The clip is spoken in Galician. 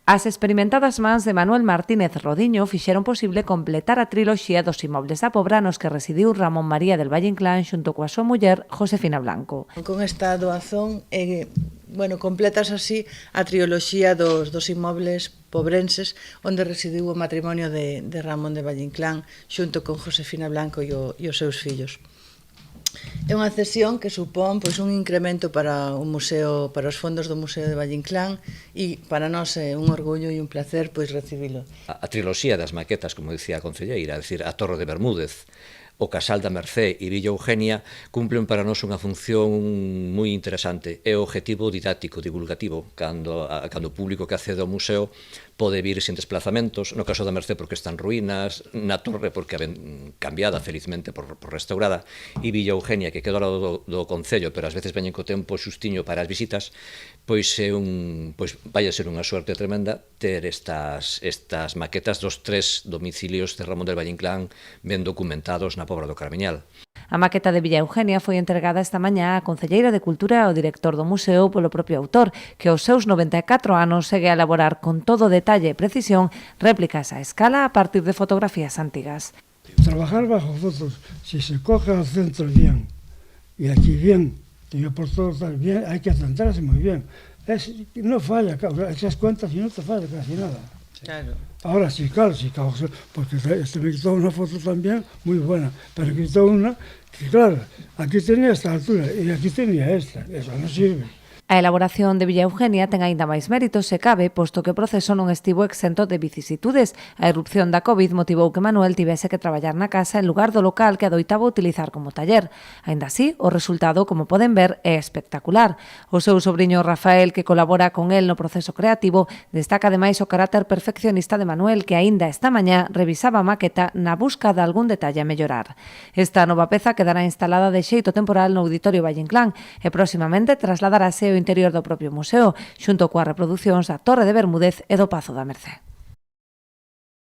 As experimentadas mans de Manuel Martínez Rodiño fixeron posible completar a triloxía dos inmobles da Pobra nos que residiu Ramón María del Valle Inclán xunto coa súa muller Josefina Blanco. Con esta doazón, completas así a triloxía dos inmobles pobrenses onde residiu o matrimonio de Ramón de Valle Inclán xunto con Josefina Blanco e os seus fillos. É unha cesión que supón un incremento para o museo, para os fondos do Museo de Valle Inclán, e para nós é un orgullo e un placer recibilo. A triloxía das maquetas, como dicía a concelleira, é dicir, a Torre de Bermúdez, o Casal da Mercé e Villa Eugenia cumplen para nós unha función moi interesante. É o objetivo didáctico, divulgativo, cando o público que accede ao museo pode vir sin desplazamentos, no caso da Mercé porque está en ruínas, na Torre porque ben cambiada felizmente por restaurada, e Villa Eugenia que queda ao lado do Concello, pero ás veces veñen co tempo xustiño para as visitas, pois vai a ser unha suerte tremenda ter estas maquetas dos 3 domicilios de Ramón del Valle Inclán ben documentados na Pobra do Carmiñal. A maqueta de Villa Eugenia foi entregada esta mañá á Concelleira de Cultura e ao director do museo polo propio autor, que aos seus 94 anos segue a elaborar con todo detalle e precisión réplicas a escala a partir de fotografías antigas. Trabajar bajo fotos, si se coge al centro bien, y aquí bien, y por todo bien, hay que centrarse muy bien. No falla, esas cuentas y no te falla casi nada. Claro. Ahora sí, claro, porque me quitó una foto también muy buena, pero quitó una que, claro, aquí tenía esta altura y aquí tenía esta, eso no sirve. A elaboración de Villa Eugenia ten aínda máis méritos se cabe, posto que o proceso non estivo exento de vicisitudes. A erupción da COVID motivou que Manuel tivese que traballar na casa en lugar do local que adoitaba utilizar como taller. Aínda así, o resultado, como poden ver, é espectacular. O seu sobriño Rafael, que colabora con el no proceso creativo, destaca ademais o carácter perfeccionista de Manuel, que aínda esta mañá revisaba a maqueta na busca de algún detalle a mellorar. Esta nova peza quedará instalada de xeito temporal no Auditorio Valle Inclán e próximamente trasladarase ao interior do propio museo, xunto coas reproducións da Torre de Bermúdez e do Pazo da Mercé.